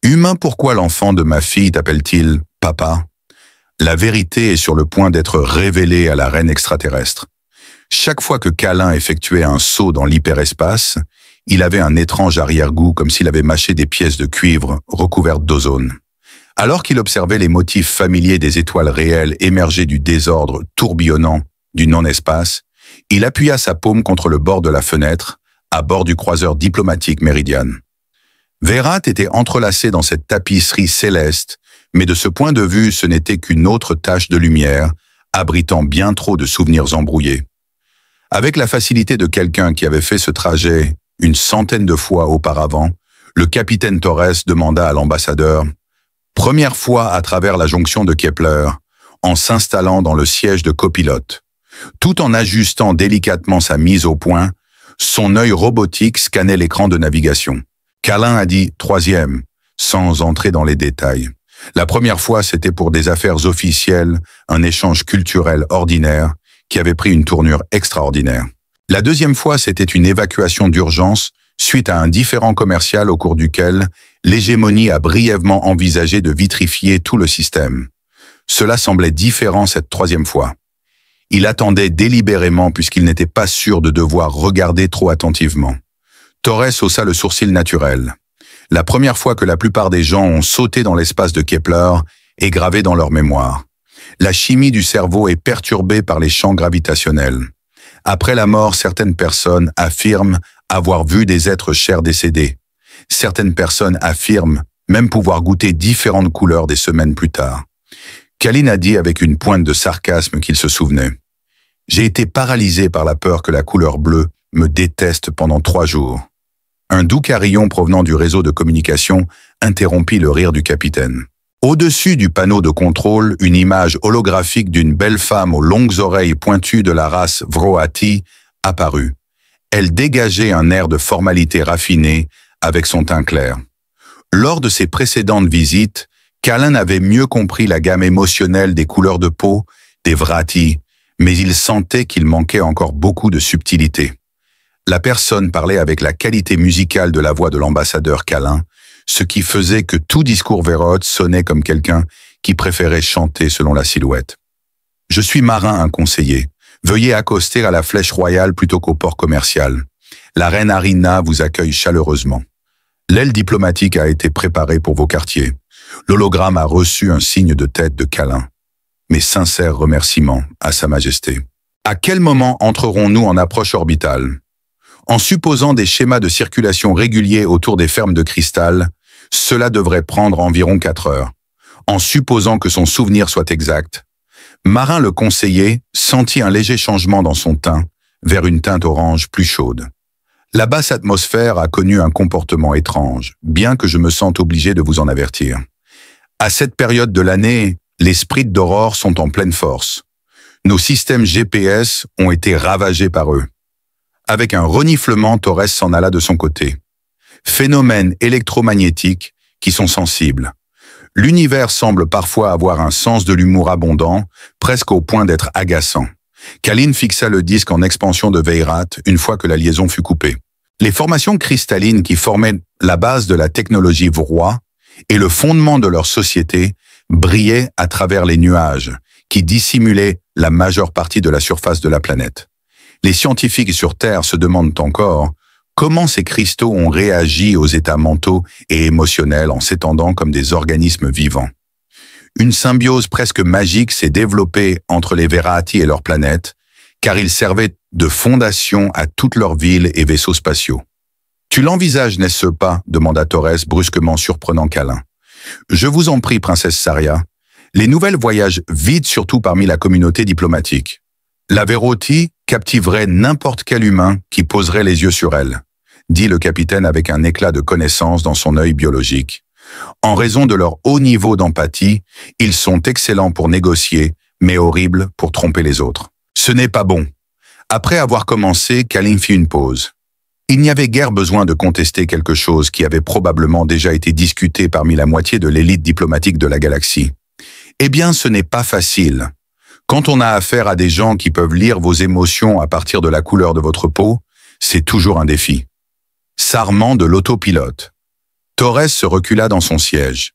Humain, pourquoi l'enfant de ma fille t'appelle-t-il papa? La vérité est sur le point d'être révélée à la reine extraterrestre. Chaque fois que Câlin effectuait un saut dans l'hyperespace, il avait un étrange arrière-goût comme s'il avait mâché des pièces de cuivre recouvertes d'ozone. Alors qu'il observait les motifs familiers des étoiles réelles émerger du désordre tourbillonnant du non-espace, il appuya sa paume contre le bord de la fenêtre, à bord du croiseur diplomatique Meridian. Veyrat était entrelacé dans cette tapisserie céleste, mais de ce point de vue, ce n'était qu'une autre tache de lumière, abritant bien trop de souvenirs embrouillés. Avec la facilité de quelqu'un qui avait fait ce trajet une centaine de fois auparavant, le capitaine Torres demanda à l'ambassadeur « Première fois à travers la jonction de Kepler, en s'installant dans le siège de copilote. Tout en ajustant délicatement sa mise au point, son œil robotique scannait l'écran de navigation. Câlin a dit « troisième », sans entrer dans les détails. La première fois, c'était pour des affaires officielles, un échange culturel ordinaire qui avait pris une tournure extraordinaire. La deuxième fois, c'était une évacuation d'urgence suite à un différend commercial au cours duquel l'hégémonie a brièvement envisagé de vitrifier tout le système. Cela semblait différent cette troisième fois. Il attendait délibérément puisqu'il n'était pas sûr de devoir regarder trop attentivement. Torres haussa le sourcil naturel. La première fois que la plupart des gens ont sauté dans l'espace de Kepler est gravée dans leur mémoire. La chimie du cerveau est perturbée par les champs gravitationnels. Après la mort, certaines personnes affirment avoir vu des êtres chers décédés. Certaines personnes affirment même pouvoir goûter différentes couleurs des semaines plus tard. Câlin a dit avec une pointe de sarcasme qu'il se souvenait. « J'ai été paralysé par la peur que la couleur bleue me déteste pendant 3 jours. » Un doux carillon provenant du réseau de communication interrompit le rire du capitaine. Au-dessus du panneau de contrôle, une image holographique d'une belle femme aux longues oreilles pointues de la race Vroati apparut. Elle dégageait un air de formalité raffinée avec son teint clair. Lors de ses précédentes visites, Câlin avait mieux compris la gamme émotionnelle des couleurs de peau des Vrati, mais il sentait qu'il manquait encore beaucoup de subtilité. La personne parlait avec la qualité musicale de la voix de l'ambassadeur Câlin, ce qui faisait que tout discours Veyrat sonnait comme quelqu'un qui préférait chanter selon la silhouette. « Je suis marin, un conseiller. Veuillez accoster à la Flèche Royale plutôt qu'au port commercial. La reine Harina vous accueille chaleureusement. L'aile diplomatique a été préparée pour vos quartiers. L'hologramme a reçu un signe de tête de Câlin. Mes sincères remerciements à Sa Majesté. À quel moment entrerons-nous en approche orbitale? En supposant des schémas de circulation réguliers autour des fermes de cristal, cela devrait prendre environ 4 heures. En supposant que son souvenir soit exact, Marin le conseiller sentit un léger changement dans son teint, vers une teinte orange plus chaude. La basse atmosphère a connu un comportement étrange, bien que je me sente obligé de vous en avertir. À cette période de l'année, les sprites d'aurore sont en pleine force. Nos systèmes GPS ont été ravagés par eux. Avec un reniflement, Torres s'en alla de son côté. Phénomènes électromagnétiques qui sont sensibles. L'univers semble parfois avoir un sens de l'humour abondant, presque au point d'être agaçant. Câlin fixa le disque en expansion de Veyrat une fois que la liaison fut coupée. Les formations cristallines qui formaient la base de la technologie Vroi et le fondement de leur société brillaient à travers les nuages qui dissimulaient la majeure partie de la surface de la planète. Les scientifiques sur Terre se demandent encore comment ces cristaux ont réagi aux états mentaux et émotionnels en s'étendant comme des organismes vivants. Une symbiose presque magique s'est développée entre les Verratti et leur planète, car ils servaient de fondation à toutes leurs villes et vaisseaux spatiaux. « Tu l'envisages, n'est-ce pas ?» demanda Torres, brusquement surprenant Câlin. « Je vous en prie, princesse Saria. Les nouvelles voyagent vite, surtout parmi la communauté diplomatique. La Verratti captiverait n'importe quel humain qui poserait les yeux sur elle, » dit le capitaine avec un éclat de connaissance dans son œil biologique. En raison de leur haut niveau d'empathie, ils sont excellents pour négocier, mais horribles pour tromper les autres. Ce n'est pas bon. Après avoir commencé, Câlin fit une pause. Il n'y avait guère besoin de contester quelque chose qui avait probablement déjà été discuté parmi la moitié de l'élite diplomatique de la galaxie. Eh bien, ce n'est pas facile. Quand on a affaire à des gens qui peuvent lire vos émotions à partir de la couleur de votre peau, c'est toujours un défi. Sarment de l'autopilote. Torres se recula dans son siège.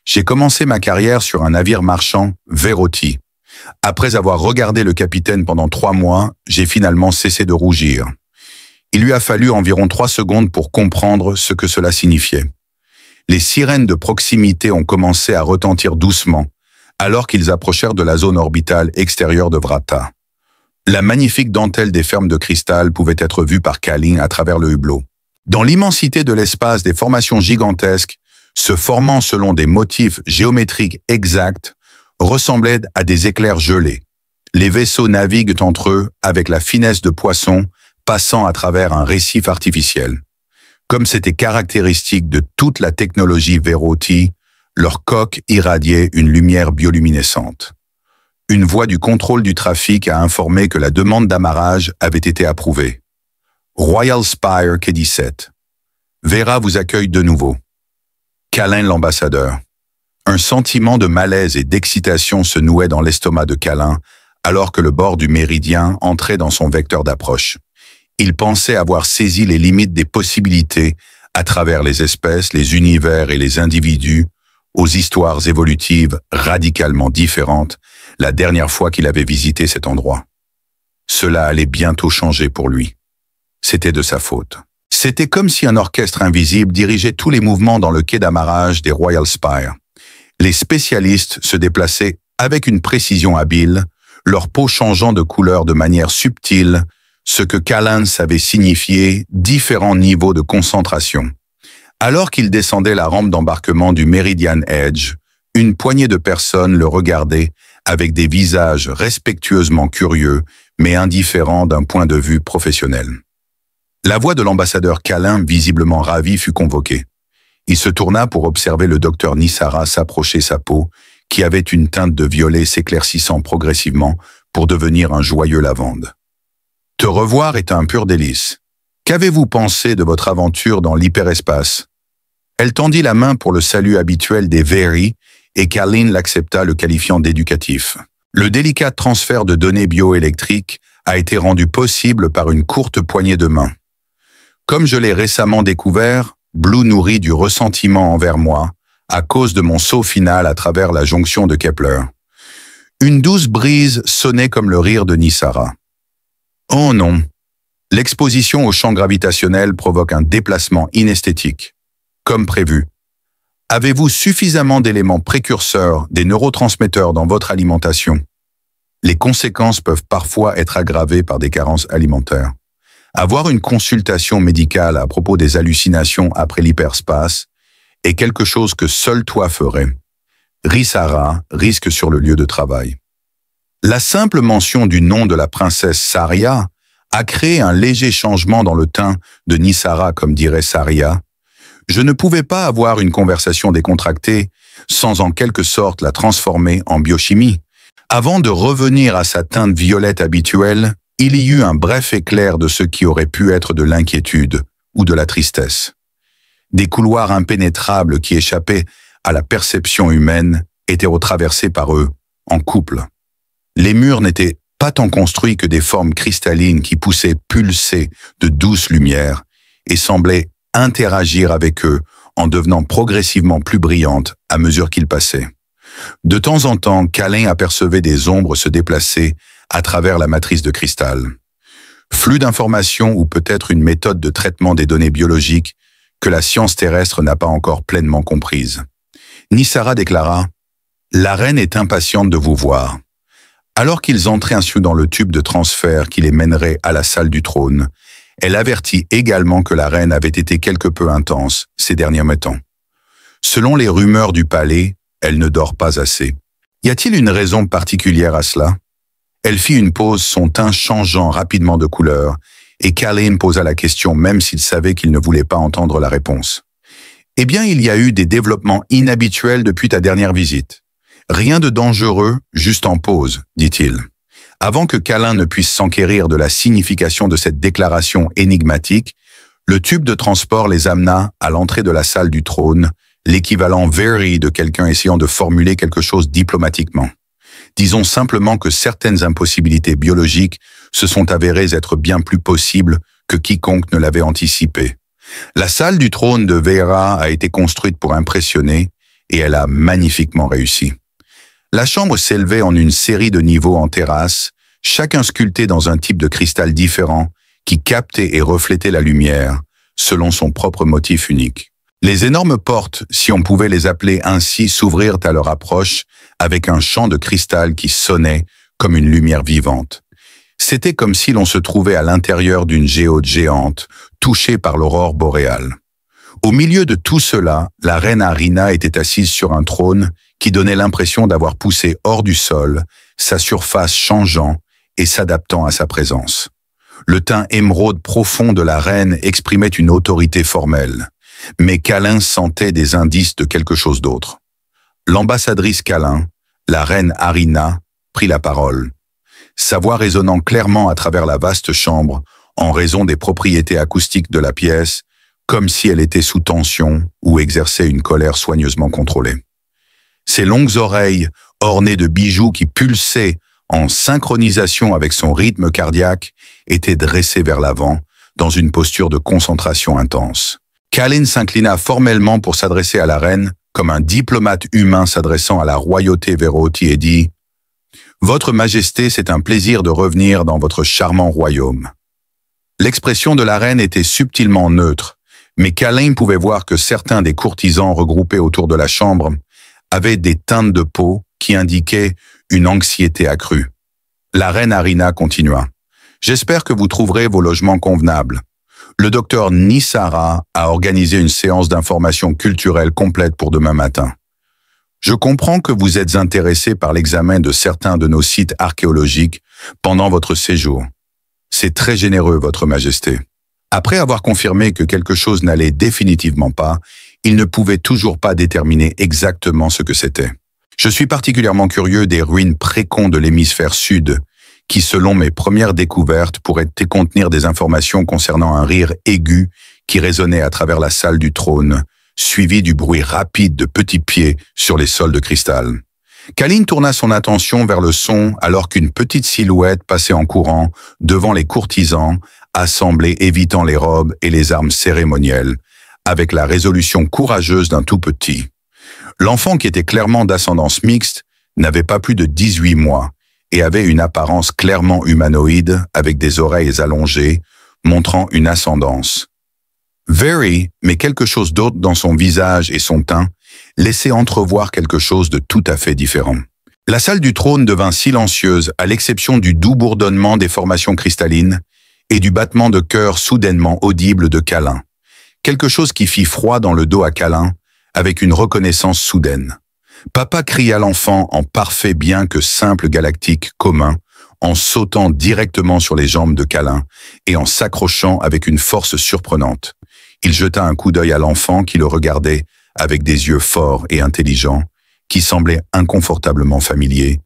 J'ai commencé ma carrière sur un navire marchand, Veroti. Après avoir regardé le capitaine pendant 3 mois, j'ai finalement cessé de rougir. Il lui a fallu environ 3 secondes pour comprendre ce que cela signifiait. Les sirènes de proximité ont commencé à retentir doucement, alors qu'ils approchèrent de la zone orbitale extérieure de Vrata. La magnifique dentelle des fermes de cristal pouvait être vue par Kalin à travers le hublot. Dans l'immensité de l'espace, des formations gigantesques, se formant selon des motifs géométriques exacts, ressemblaient à des éclairs gelés. Les vaisseaux naviguent entre eux avec la finesse de poissons passant à travers un récif artificiel. Comme c'était caractéristique de toute la technologie Veroti, leur coque irradiait une lumière bioluminescente. Une voix du contrôle du trafic a informé que la demande d'amarrage avait été approuvée. Royal Spire, quai 17. Vera vous accueille de nouveau. Kalin l'ambassadeur. Un sentiment de malaise et d'excitation se nouait dans l'estomac de Kalin alors que le bord du méridien entrait dans son vecteur d'approche. Il pensait avoir saisi les limites des possibilités à travers les espèces, les univers et les individus, aux histoires évolutives radicalement différentes la dernière fois qu'il avait visité cet endroit. Cela allait bientôt changer pour lui. C'était de sa faute. C'était comme si un orchestre invisible dirigeait tous les mouvements dans le quai d'amarrage des Royal Spire. Les spécialistes se déplaçaient avec une précision habile, leur peau changeant de couleur de manière subtile, ce que Kalin savait signifier différents niveaux de concentration. Alors qu'il descendait la rampe d'embarquement du Meridian Edge, une poignée de personnes le regardaient avec des visages respectueusement curieux, mais indifférents d'un point de vue professionnel. La voix de l'ambassadeur Kalin, visiblement ravi, fut convoquée. Il se tourna pour observer le docteur Nisara s'approcher sa peau, qui avait une teinte de violet s'éclaircissant progressivement pour devenir un joyeux lavande. « Te revoir est un pur délice. Qu'avez-vous pensé de votre aventure dans l'hyperespace » Elle tendit la main pour le salut habituel des Veri et Kalin l'accepta, le qualifiant d'éducatif. Le délicat transfert de données bioélectriques a été rendu possible par une courte poignée de main. Comme je l'ai récemment découvert, Blue nourrit du ressentiment envers moi à cause de mon saut final à travers la jonction de Kepler. Une douce brise sonnait comme le rire de Nisara. Oh non, l'exposition au champ gravitationnel provoque un déplacement inesthétique. Comme prévu. Avez-vous suffisamment d'éléments précurseurs des neurotransmetteurs dans votre alimentation? Les conséquences peuvent parfois être aggravées par des carences alimentaires. Avoir une consultation médicale à propos des hallucinations après l'hyperspace est quelque chose que seul toi ferais. Risara risque sur le lieu de travail. La simple mention du nom de la princesse Saria a créé un léger changement dans le teint de Nisara, comme dirait Saria. Je ne pouvais pas avoir une conversation décontractée sans en quelque sorte la transformer en biochimie. Avant de revenir à sa teinte violette habituelle, il y eut un bref éclair de ce qui aurait pu être de l'inquiétude ou de la tristesse. Des couloirs impénétrables qui échappaient à la perception humaine étaient retraversés par eux, en couple. Les murs n'étaient pas tant construits que des formes cristallines qui poussaient pulser de douce lumière et semblaient interagir avec eux en devenant progressivement plus brillantes à mesure qu'ils passaient. De temps en temps, Kalin apercevait des ombres se déplacer à travers la matrice de cristal. Flux d'informations ou peut-être une méthode de traitement des données biologiques que la science terrestre n'a pas encore pleinement comprise. Nisara déclara « La reine est impatiente de vous voir ». Alors qu'ils entraient ainsi dans le tube de transfert qui les mènerait à la salle du trône, elle avertit également que la reine avait été quelque peu intense ces derniers temps. Selon les rumeurs du palais, elle ne dort pas assez. Y a-t-il une raison particulière à cela? Elle fit une pause, son teint changeant rapidement de couleur, et Kalin posa la question même s'il savait qu'il ne voulait pas entendre la réponse. Eh bien, il y a eu des développements inhabituels depuis ta dernière visite. Rien de dangereux, juste en pause, dit-il. Avant que Kalin ne puisse s'enquérir de la signification de cette déclaration énigmatique, le tube de transport les amena à l'entrée de la salle du trône, l'équivalent very de quelqu'un essayant de formuler quelque chose diplomatiquement. Disons simplement que certaines impossibilités biologiques se sont avérées être bien plus possibles que quiconque ne l'avait anticipé. La salle du trône de Vera a été construite pour impressionner et elle a magnifiquement réussi. La chambre s'élevait en une série de niveaux en terrasse, chacun sculpté dans un type de cristal différent qui captait et reflétait la lumière selon son propre motif unique. Les énormes portes, si on pouvait les appeler ainsi, s'ouvrirent à leur approche avec un champ de cristal qui sonnait comme une lumière vivante. C'était comme si l'on se trouvait à l'intérieur d'une géode géante, touchée par l'aurore boréale. Au milieu de tout cela, la reine Arina était assise sur un trône qui donnait l'impression d'avoir poussé hors du sol, sa surface changeant et s'adaptant à sa présence. Le teint émeraude profond de la reine exprimait une autorité formelle, mais Kalin sentait des indices de quelque chose d'autre. L'ambassadrice Kalin, la reine Arina, prit la parole, sa voix résonnant clairement à travers la vaste chambre en raison des propriétés acoustiques de la pièce, comme si elle était sous tension ou exerçait une colère soigneusement contrôlée. Ses longues oreilles, ornées de bijoux qui pulsaient en synchronisation avec son rythme cardiaque, étaient dressées vers l'avant, dans une posture de concentration intense. Kalin s'inclina formellement pour s'adresser à la reine, comme un diplomate humain s'adressant à la royauté Veroti et dit « Votre Majesté, c'est un plaisir de revenir dans votre charmant royaume. » L'expression de la reine était subtilement neutre, mais Kalin pouvait voir que certains des courtisans regroupés autour de la chambre avaient des teintes de peau qui indiquaient une anxiété accrue. La reine Arina continua. « J'espère que vous trouverez vos logements convenables. Le docteur Nisara a organisé une séance d'information culturelle complète pour demain matin. Je comprends que vous êtes intéressé par l'examen de certains de nos sites archéologiques pendant votre séjour. C'est très généreux, Votre Majesté. » Après avoir confirmé que quelque chose n'allait définitivement pas, il ne pouvait toujours pas déterminer exactement ce que c'était. Je suis particulièrement curieux des ruines précons de l'hémisphère sud, qui, selon mes premières découvertes, pourraient contenir des informations concernant un rire aigu qui résonnait à travers la salle du trône, suivi du bruit rapide de petits pieds sur les sols de cristal. Kalin tourna son attention vers le son alors qu'une petite silhouette passait en courant devant les courtisans, assemblés évitant les robes et les armes cérémonielles, avec la résolution courageuse d'un tout petit. L'enfant, qui était clairement d'ascendance mixte, n'avait pas plus de 18 mois et avait une apparence clairement humanoïde avec des oreilles allongées, montrant une ascendance. Very, mais quelque chose d'autre dans son visage et son teint, laissait entrevoir quelque chose de tout à fait différent. La salle du trône devint silencieuse à l'exception du doux bourdonnement des formations cristallines et du battement de cœur soudainement audible de Kalin. Quelque chose qui fit froid dans le dos à Kalin, avec une reconnaissance soudaine. Papa cria l'enfant en parfait bien que simple galactique commun, en sautant directement sur les jambes de Kalin et en s'accrochant avec une force surprenante. Il jeta un coup d'œil à l'enfant qui le regardait avec des yeux forts et intelligents, qui semblaient inconfortablement familiers,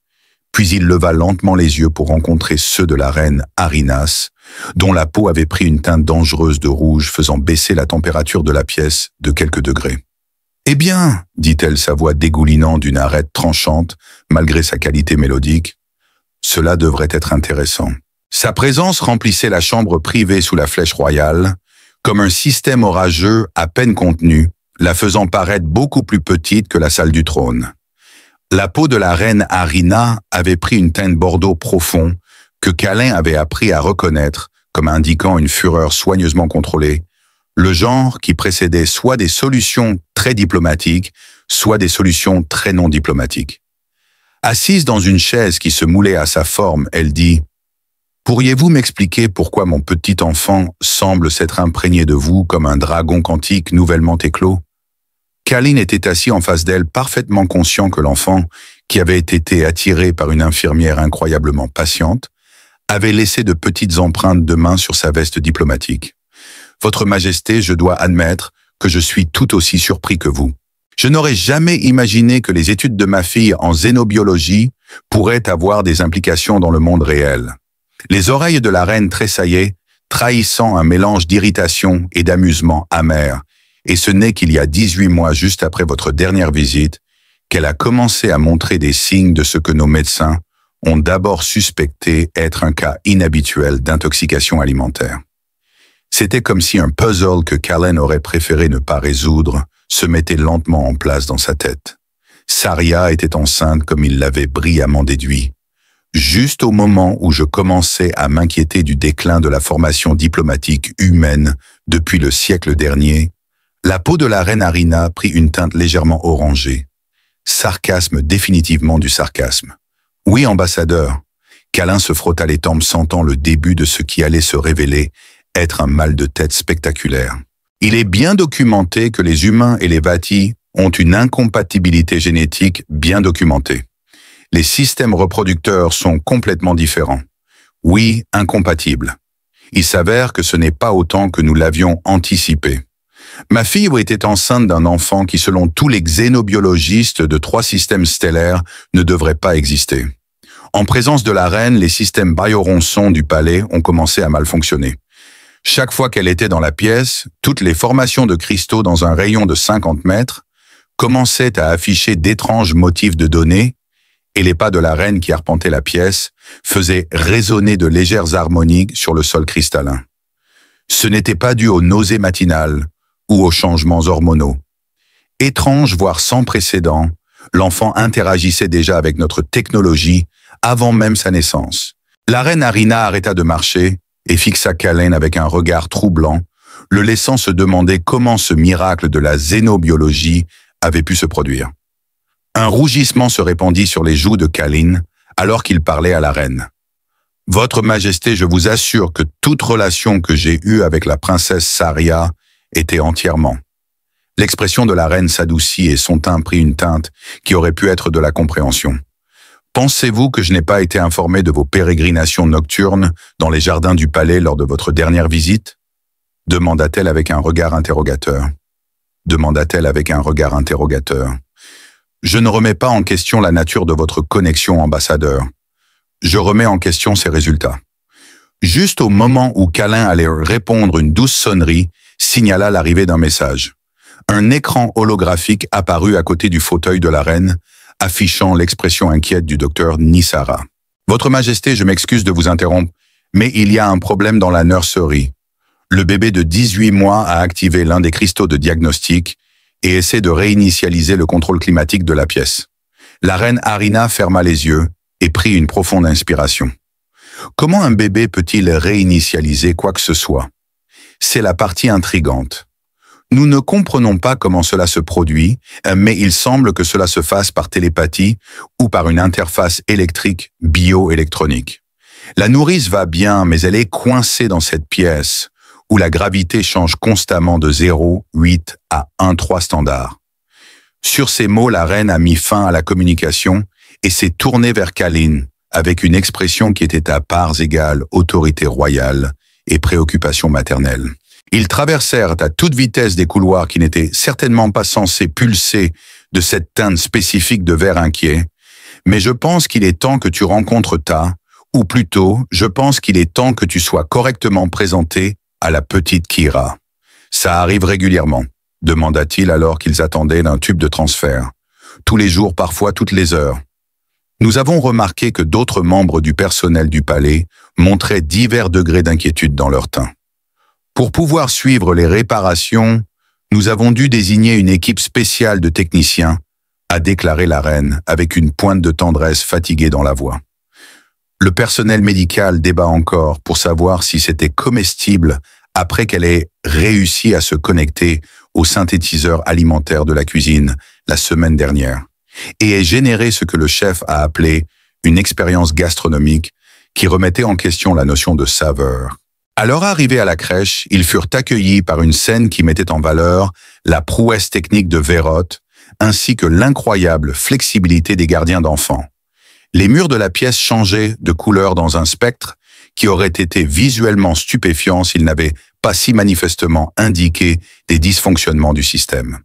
puis il leva lentement les yeux pour rencontrer ceux de la reine Arinas, dont la peau avait pris une teinte dangereuse de rouge faisant baisser la température de la pièce de quelques degrés. « Eh bien, dit-elle, sa voix dégoulinant d'une arête tranchante, malgré sa qualité mélodique, cela devrait être intéressant. » Sa présence remplissait la chambre privée sous la flèche royale, comme un système orageux à peine contenu, la faisant paraître beaucoup plus petite que la salle du trône. La peau de la reine Arina avait pris une teinte bordeaux profond que Kalin avait appris à reconnaître comme indiquant une fureur soigneusement contrôlée, le genre qui précédait soit des solutions très diplomatiques, soit des solutions très non diplomatiques. Assise dans une chaise qui se moulait à sa forme, elle dit « Pourriez-vous m'expliquer pourquoi mon petit enfant semble s'être imprégné de vous comme un dragon quantique nouvellement éclos ?» Kalin était assis en face d'elle, parfaitement conscient que l'enfant, qui avait été attiré par une infirmière incroyablement patiente, avait laissé de petites empreintes de main sur sa veste diplomatique. « Votre Majesté, je dois admettre que je suis tout aussi surpris que vous. Je n'aurais jamais imaginé que les études de ma fille en xénobiologie pourraient avoir des implications dans le monde réel. » Les oreilles de la reine tressaillaient, trahissant un mélange d'irritation et d'amusement amer, et ce n'est qu'il y a 18 mois, juste après votre dernière visite, qu'elle a commencé à montrer des signes de ce que nos médecins ont d'abord suspecté être un cas inhabituel d'intoxication alimentaire. C'était comme si un puzzle que Callen aurait préféré ne pas résoudre se mettait lentement en place dans sa tête. Saria était enceinte comme il l'avait brillamment déduit. Juste au moment où je commençais à m'inquiéter du déclin de la formation diplomatique humaine depuis le siècle dernier, la peau de la reine Harina prit une teinte légèrement orangée. Sarcasme, définitivement du sarcasme. Oui, ambassadeur. Callen se frotta les tempes, sentant le début de ce qui allait se révéler être un mal de tête spectaculaire. Il est bien documenté que les humains et les Vati ont une incompatibilité génétique bien documentée. Les systèmes reproducteurs sont complètement différents. Oui, incompatibles. Il s'avère que ce n'est pas autant que nous l'avions anticipé. Ma fille était enceinte d'un enfant qui, selon tous les xénobiologistes de 3 systèmes stellaires, ne devrait pas exister. En présence de la reine, les systèmes bioronçons du palais ont commencé à mal fonctionner. Chaque fois qu'elle était dans la pièce, toutes les formations de cristaux dans un rayon de 50 mètres commençaient à afficher d'étranges motifs de données et les pas de la reine qui arpentait la pièce faisaient résonner de légères harmonies sur le sol cristallin. Ce n'était pas dû aux nausées matinales ou aux changements hormonaux. Étrange, voire sans précédent, l'enfant interagissait déjà avec notre technologie avant même sa naissance. La reine Harina arrêta de marcher et fixa Callen avec un regard troublant, le laissant se demander comment ce miracle de la xénobiologie avait pu se produire. Un rougissement se répandit sur les joues de Callen alors qu'il parlait à la reine. « Votre Majesté, je vous assure que toute relation que j'ai eue avec la princesse Saria était entièrement. » L'expression de la reine s'adoucit et son teint prit une teinte qui aurait pu être de la compréhension. « Pensez-vous que je n'ai pas été informé de vos pérégrinations nocturnes dans les jardins du palais lors de votre dernière visite ?» demanda-t-elle avec un regard interrogateur. Je ne remets pas en question la nature de votre connexion, ambassadeur. Je remets en question ses résultats. Juste au moment où Callen allait répondre, une douce sonnerie signala l'arrivée d'un message. Un écran holographique apparut à côté du fauteuil de la reine, affichant l'expression inquiète du docteur Nisara. « Votre Majesté, je m'excuse de vous interrompre, mais il y a un problème dans la nurserie. Le bébé de 18 mois a activé l'un des cristaux de diagnostic et essaie de réinitialiser le contrôle climatique de la pièce. » La reine Harina ferma les yeux et prit une profonde inspiration. Comment un bébé peut-il réinitialiser quoi que ce soit? C'est la partie intrigante. Nous ne comprenons pas comment cela se produit, mais il semble que cela se fasse par télépathie ou par une interface électrique bioélectronique. La nourrice va bien, mais elle est coincée dans cette pièce où la gravité change constamment de 0,8 à 1,3 standard. Sur ces mots, la reine a mis fin à la communication et s'est tournée vers Callen avec une expression qui était à parts égales autorité royale et préoccupation maternelle. Ils traversèrent à toute vitesse des couloirs qui n'étaient certainement pas censés pulser de cette teinte spécifique de vert inquiet, mais je pense qu'il est temps que tu rencontres ou plutôt, je pense qu'il est temps que tu sois correctement présenté à la petite Kira. Ça arrive régulièrement, demanda-t-il alors qu'ils attendaient d'un tube de transfert. Tous les jours, parfois toutes les heures. Nous avons remarqué que d'autres membres du personnel du palais montraient divers degrés d'inquiétude dans leur teint. Pour pouvoir suivre les réparations, nous avons dû désigner une équipe spéciale de techniciens, a déclaré la reine avec une pointe de tendresse fatiguée dans la voix. Le personnel médical débat encore pour savoir si c'était comestible après qu'elle ait réussi à se connecter au synthétiseur alimentaire de la cuisine la semaine dernière et ait généré ce que le chef a appelé une expérience gastronomique qui remettait en question la notion de saveur. À leur arrivée à la crèche, ils furent accueillis par une scène qui mettait en valeur la prouesse technique de Véroth ainsi que l'incroyable flexibilité des gardiens d'enfants. Les murs de la pièce changeaient de couleur dans un spectre qui aurait été visuellement stupéfiant s'il n'avait pas si manifestement indiqué des dysfonctionnements du système.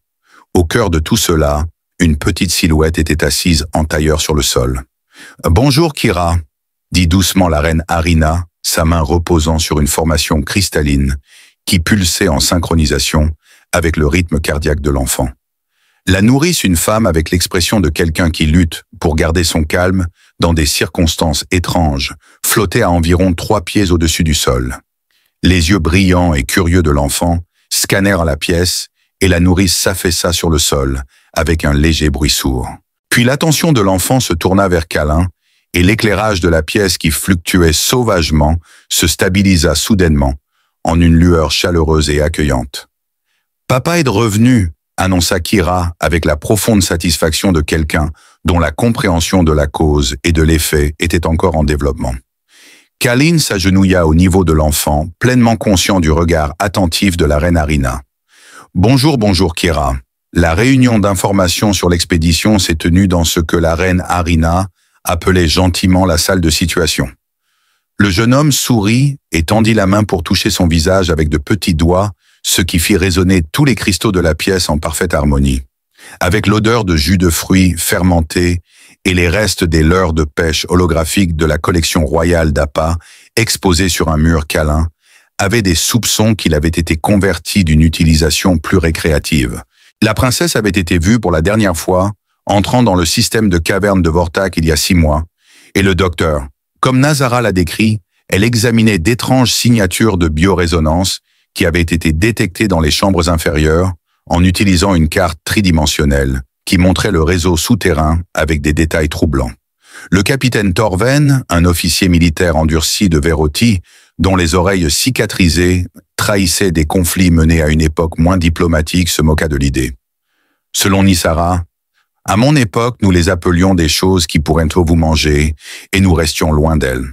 Au cœur de tout cela, une petite silhouette était assise en tailleur sur le sol. « Bonjour Kira », dit doucement la reine Harina, sa main reposant sur une formation cristalline qui pulsait en synchronisation avec le rythme cardiaque de l'enfant. La nourrice, une femme avec l'expression de quelqu'un qui lutte pour garder son calme dans des circonstances étranges, flottait à environ 3 pieds au-dessus du sol. Les yeux brillants et curieux de l'enfant scannèrent la pièce et la nourrice s'affaissa sur le sol avec un léger bruit sourd. Puis l'attention de l'enfant se tourna vers Câlin et l'éclairage de la pièce qui fluctuait sauvagement se stabilisa soudainement en une lueur chaleureuse et accueillante. « Papa est revenu », annonça Kira avec la profonde satisfaction de quelqu'un dont la compréhension de la cause et de l'effet était encore en développement. Câlin s'agenouilla au niveau de l'enfant, pleinement conscient du regard attentif de la reine Harina. « Bonjour, bonjour Kira. La réunion d'information sur l'expédition s'est tenue dans ce que la reine Harina appelait gentiment la salle de situation. » Le jeune homme sourit et tendit la main pour toucher son visage avec de petits doigts, ce qui fit résonner tous les cristaux de la pièce en parfaite harmonie. Avec l'odeur de jus de fruits fermentés et les restes des leurres de pêche holographiques de la collection royale d'Appa, exposés sur un mur, Câlin avait des soupçons qu'il avait été converti d'une utilisation plus récréative. La princesse avait été vue pour la dernière fois, entrant dans le système de caverne de Vortak il y a 6 mois, et le docteur, comme Nazara l'a décrit, elle examinait d'étranges signatures de biorésonance qui avaient été détectées dans les chambres inférieures en utilisant une carte tridimensionnelle qui montrait le réseau souterrain avec des détails troublants. Le capitaine Torven, un officier militaire endurci de Veroti, dont les oreilles cicatrisées trahissaient des conflits menés à une époque moins diplomatique, se moqua de l'idée. Selon Nisara, « À mon époque, nous les appelions des choses qui pourraient vous manger, et nous restions loin d'elles. »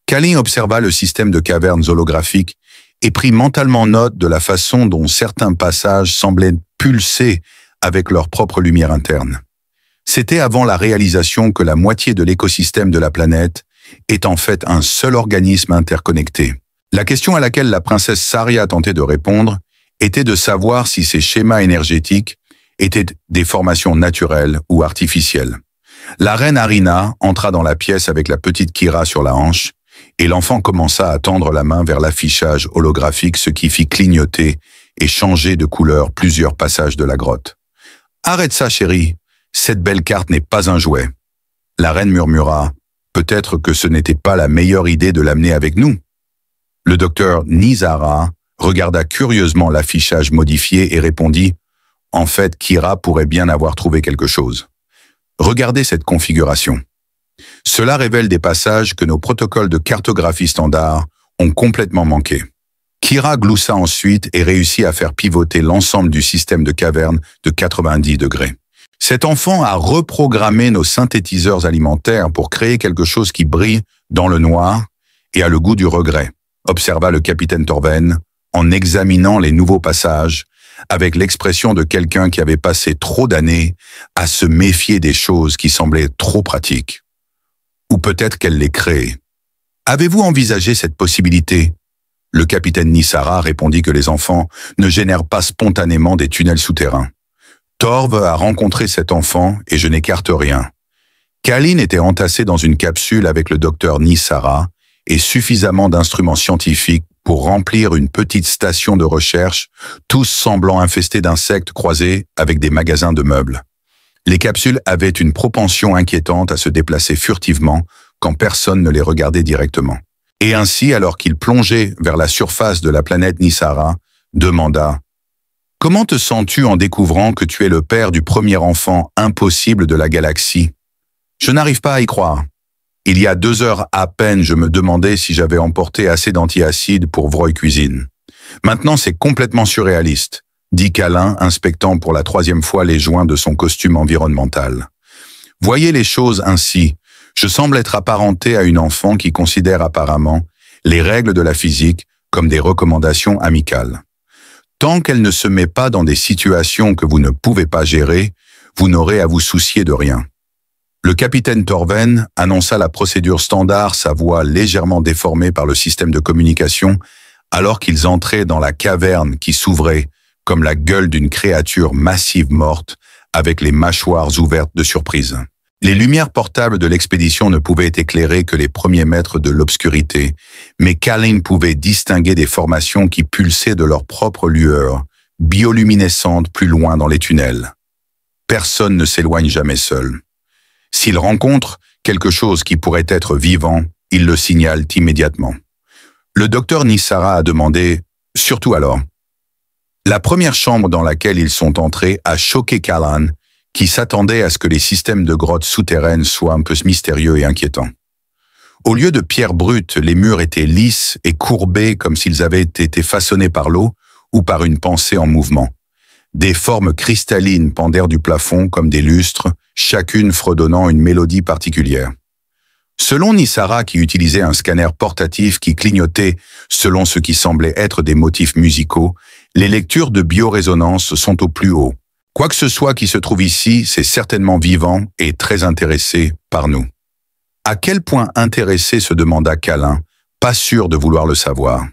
Câlin observa le système de cavernes holographiques et prit mentalement note de la façon dont certains passages semblaient pulser avec leur propre lumière interne. C'était avant la réalisation que la moitié de l'écosystème de la planète est en fait un seul organisme interconnecté. La question à laquelle la princesse Saria tentait de répondre était de savoir si ces schémas énergétiques étaient des formations naturelles ou artificielles. La reine Harina entra dans la pièce avec la petite Kira sur la hanche, et l'enfant commença à tendre la main vers l'affichage holographique, ce qui fit clignoter et changer de couleur plusieurs passages de la grotte. « Arrête ça, chérie, cette belle carte n'est pas un jouet. » La reine murmura, « Peut-être que ce n'était pas la meilleure idée de l'amener avec nous. » Le docteur Nizara regarda curieusement l'affichage modifié et répondit, « En fait, Kira pourrait bien avoir trouvé quelque chose. Regardez cette configuration. Cela révèle des passages que nos protocoles de cartographie standard ont complètement manqué. » Kira gloussa ensuite et réussit à faire pivoter l'ensemble du système de caverne de 90 degrés. « Cet enfant a reprogrammé nos synthétiseurs alimentaires pour créer quelque chose qui brille dans le noir et a le goût du regret, » observa le capitaine Torven en examinant les nouveaux passages avec l'expression de quelqu'un qui avait passé trop d'années à se méfier des choses qui semblaient trop pratiques. Ou peut-être qu'elle les créait. « Avez-vous envisagé cette possibilité ?» Le capitaine Nisara répondit que les enfants ne génèrent pas spontanément des tunnels souterrains. Torv a rencontré cet enfant et je n'écarte rien. Câlin était entassé dans une capsule avec le docteur Nisara et suffisamment d'instruments scientifiques pour remplir une petite station de recherche, tous semblant infestés d'insectes croisés avec des magasins de meubles. Les capsules avaient une propension inquiétante à se déplacer furtivement quand personne ne les regardait directement. Et ainsi, alors qu'il plongeait vers la surface de la planète Nisara, demanda « Comment te sens-tu en découvrant que tu es le père du premier enfant impossible de la galaxie ? Je n'arrive pas à y croire. Il y a 2 heures à peine, je me demandais si j'avais emporté assez d'antiacide pour Vroy Cuisine. Maintenant, c'est complètement surréaliste, dit Câlin, inspectant pour la 3e fois les joints de son costume environnemental. Voyez les choses ainsi. Je semble être apparenté à une enfant qui considère apparemment les règles de la physique comme des recommandations amicales. Tant qu'elle ne se met pas dans des situations que vous ne pouvez pas gérer, vous n'aurez à vous soucier de rien. Le capitaine Torven annonça la procédure standard, sa voix légèrement déformée par le système de communication, alors qu'ils entraient dans la caverne qui s'ouvrait comme la gueule d'une créature massive morte, avec les mâchoires ouvertes de surprise. Les lumières portables de l'expédition ne pouvaient éclairer que les premiers mètres de l'obscurité, mais Câlin pouvait distinguer des formations qui pulsaient de leur propre lueur, bioluminescentes plus loin dans les tunnels. Personne ne s'éloigne jamais seul. S'il rencontre quelque chose qui pourrait être vivant, il le signale immédiatement. Le docteur Nissara a demandé « Surtout alors ?» La première chambre dans laquelle ils sont entrés a choqué Callan, qui s'attendait à ce que les systèmes de grottes souterraines soient un peu mystérieux et inquiétants. Au lieu de pierres brutes, les murs étaient lisses et courbés comme s'ils avaient été façonnés par l'eau ou par une pensée en mouvement. Des formes cristallines pendèrent du plafond comme des lustres, chacune fredonnant une mélodie particulière. Selon Nissara, qui utilisait un scanner portatif qui clignotait selon ce qui semblait être des motifs musicaux, les lectures de biorésonance sont au plus haut. Quoi que ce soit qui se trouve ici, c'est certainement vivant et très intéressé par nous. À quel point intéressé, se demanda Callan, pas sûr de vouloir le savoir.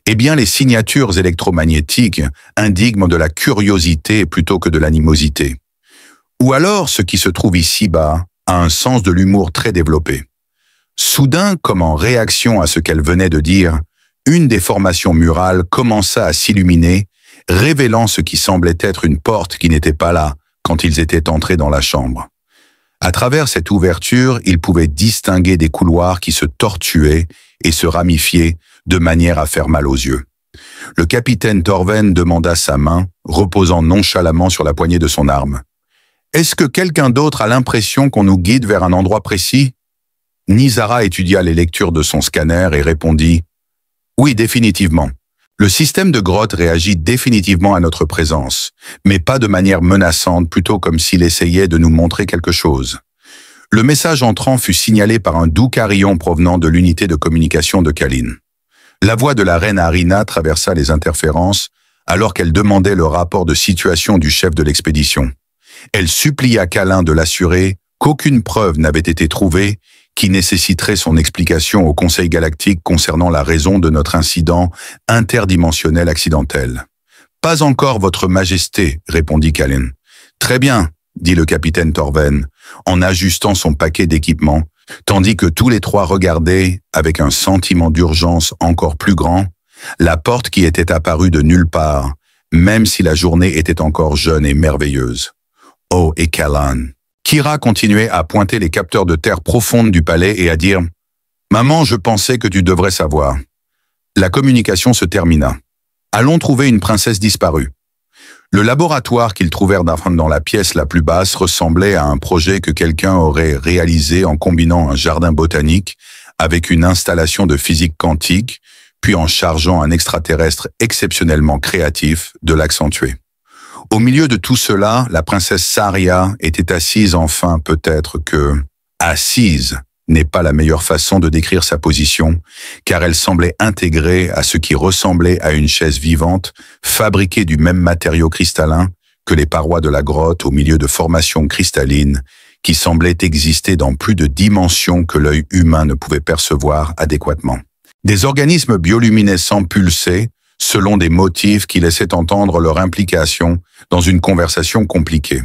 Eh bien, les signatures électromagnétiques indiquent de la curiosité plutôt que de l'animosité. Ou alors, ce qui se trouve ici-bas a un sens de l'humour très développé. Soudain, comme en réaction à ce qu'elle venait de dire, une des formations murales commença à s'illuminer, révélant ce qui semblait être une porte qui n'était pas là quand ils étaient entrés dans la chambre. À travers cette ouverture, ils pouvaient distinguer des couloirs qui se tortuaient et se ramifiaient de manière à faire mal aux yeux. Le capitaine Torven demanda sa main, reposant nonchalamment sur la poignée de son arme. « Est-ce que quelqu'un d'autre a l'impression qu'on nous guide vers un endroit précis ?» Nissara étudia les lectures de son scanner et répondit « Oui, définitivement. Le système de grotte réagit définitivement à notre présence, mais pas de manière menaçante, plutôt comme s'il essayait de nous montrer quelque chose. » Le message entrant fut signalé par un doux carillon provenant de l'unité de communication de Kalin. La voix de la reine Arina traversa les interférences alors qu'elle demandait le rapport de situation du chef de l'expédition. Elle supplia Kalin de l'assurer qu'aucune preuve n'avait été trouvée qui nécessiterait son explication au Conseil galactique concernant la raison de notre incident interdimensionnel accidentel. « Pas encore, Votre Majesté, » répondit Kalin. « Très bien, » dit le capitaine Torven, en ajustant son paquet d'équipements, tandis que tous les trois regardaient, avec un sentiment d'urgence encore plus grand, la porte qui était apparue de nulle part, même si la journée était encore jeune et merveilleuse. Oh, et Callan. Kira continuait à pointer les capteurs de terre profonde du palais et à dire « Maman, je pensais que tu devrais savoir. » La communication se termina. Allons trouver une princesse disparue. Le laboratoire qu'ils trouvèrent dans la pièce la plus basse ressemblait à un projet que quelqu'un aurait réalisé en combinant un jardin botanique avec une installation de physique quantique, puis en chargeant un extraterrestre exceptionnellement créatif de l'accentuer. Au milieu de tout cela, la princesse Saria était assise enfin, peut-être que... Assise n'est pas la meilleure façon de décrire sa position, car elle semblait intégrée à ce qui ressemblait à une chaise vivante, fabriquée du même matériau cristallin que les parois de la grotte au milieu de formations cristallines qui semblaient exister dans plus de dimensions que l'œil humain ne pouvait percevoir adéquatement. Des organismes bioluminescents pulsaient, selon des motifs qui laissaient entendre leur implication dans une conversation compliquée.